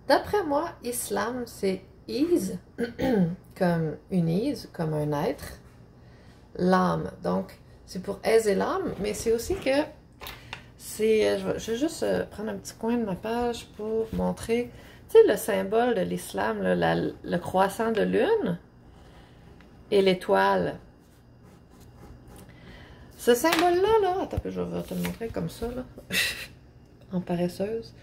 D'après moi, islam, c'est is, comme une is, comme un être, l'âme. Donc, c'est pour aiser l'âme, mais c'est aussi que je vais juste prendre un petit coin de ma page pour montrer, tu sais, le symbole de l'islam, le croissant de lune et l'étoile. Ce symbole-là, attends, je vais te le montrer comme ça, là, en paresseuse.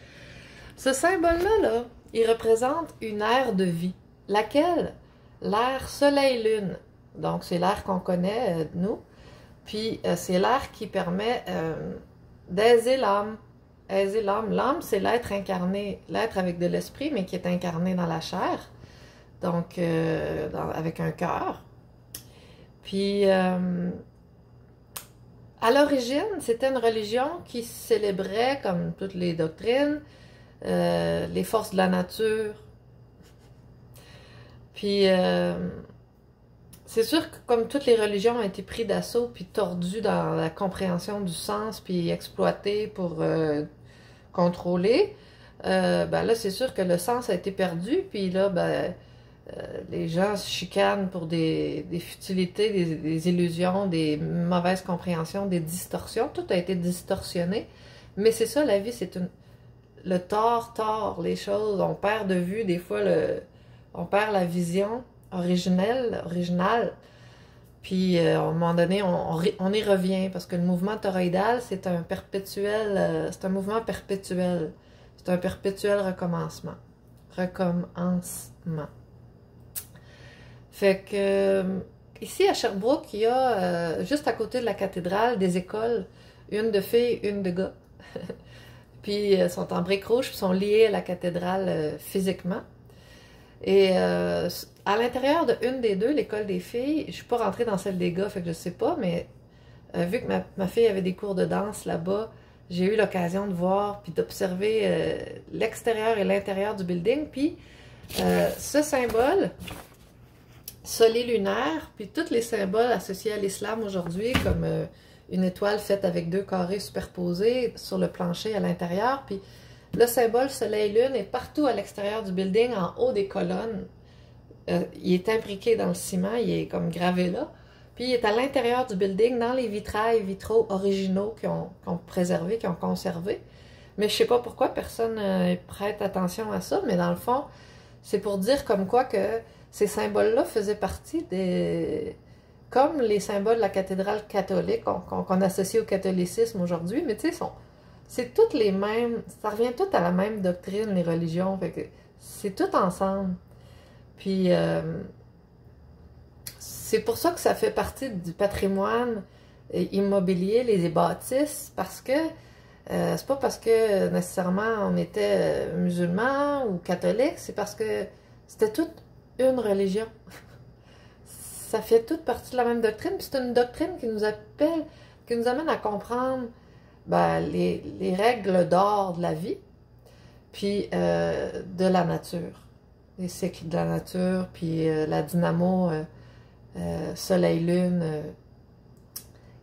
Ce symbole-là, il représente une ère de vie, laquelle? L'ère soleil-lune. Donc, c'est l'ère qu'on connaît, nous. Puis, c'est l'ère qui permet d'aiser l'âme. Aiser l'âme. L'âme, c'est l'être incarné, l'être avec de l'esprit, mais qui est incarné dans la chair. Donc, avec un cœur. Puis, à l'origine, c'était une religion qui célébrait, comme toutes les doctrines, les forces de la nature. Puis, c'est sûr que comme toutes les religions ont été prises d'assaut, puis tordues dans la compréhension du sens, puis exploitées pour contrôler, ben là, c'est sûr que le sens a été perdu, puis là, ben, les gens se chicanent pour des futilités, des illusions, des mauvaises compréhensions, des distorsions. Tout a été distorsionné. Mais c'est ça, la vie, c'est le tort, les choses. On perd de vue, des fois, on perd la vision originale. Puis, à un moment donné, on y revient, parce que le mouvement toroïdal, c'est un c'est un mouvement perpétuel. C'est un perpétuel recommencement. Fait que, ici à Sherbrooke, il y a, juste à côté de la cathédrale, des écoles, une de filles, une de gars. Puis, elles sont en briques rouges, puis sont liées à la cathédrale physiquement. Et à l'intérieur de une des deux, l'école des filles, je suis pas rentrée dans celle des gars, fait que je sais pas, mais vu que ma fille avait des cours de danse là-bas, j'ai eu l'occasion de voir puis d'observer l'extérieur et l'intérieur du building. Puis ce symbole solilunaire, puis tous les symboles associés à l'islam aujourd'hui, comme une étoile faite avec deux carrés superposés sur le plancher à l'intérieur, puis le symbole soleil-lune est partout à l'extérieur du building, en haut des colonnes. Il est imbriqué dans le ciment, il est comme gravé là. Puis il est à l'intérieur du building, dans les vitraux originaux qui ont préservé, qui ont conservé. Mais je sais pas pourquoi personne prête attention à ça, mais dans le fond, c'est pour dire comme quoi que ces symboles-là faisaient partie des... comme les symboles de la cathédrale catholique qu'on associe au catholicisme aujourd'hui, mais tu sais, c'est toutes les mêmes, ça revient tout à la même doctrine, les religions, fait que c'est tout ensemble. Puis, c'est pour ça que ça fait partie du patrimoine immobilier, les bâtisses, parce que c'est pas parce que nécessairement on était musulman ou catholique, c'est parce que c'était toute une religion. Ça fait toute partie de la même doctrine, puis c'est une doctrine qui nous appelle, qui nous amène à comprendre ben, les règles d'or de la vie, puis de la nature, les cycles de la nature, puis la dynamo soleil-lune,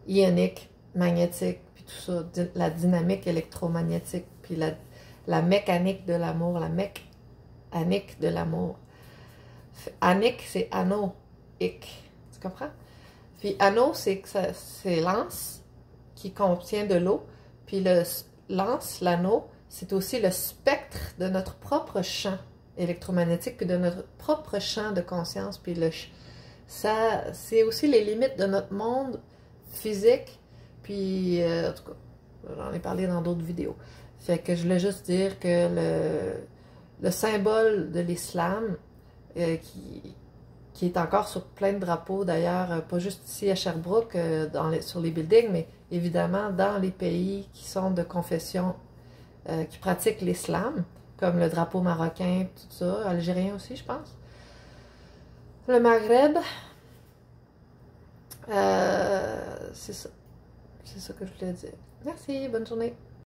ionique, magnétique, puis tout ça, la dynamique électromagnétique, puis la mécanique de l'amour, la mécanique de l'amour. Anique, c'est anoïque, tu comprends? Puis anneau, c'est l'anse qui contient de l'eau, puis l'anneau, c'est aussi le spectre de notre propre champ électromagnétique, puis de notre propre champ de conscience, puis ça, c'est aussi les limites de notre monde physique, puis en tout cas, j'en ai parlé dans d'autres vidéos. Fait que je voulais juste dire que le symbole de l'islam, qui est encore sur plein de drapeaux, d'ailleurs, pas juste ici à Sherbrooke, sur les buildings, mais évidemment dans les pays qui sont de confession, qui pratiquent l'islam, comme le drapeau marocain, tout ça, algérien aussi, je pense. Le Maghreb, c'est ça. C'est ça que je voulais dire. Merci, bonne journée.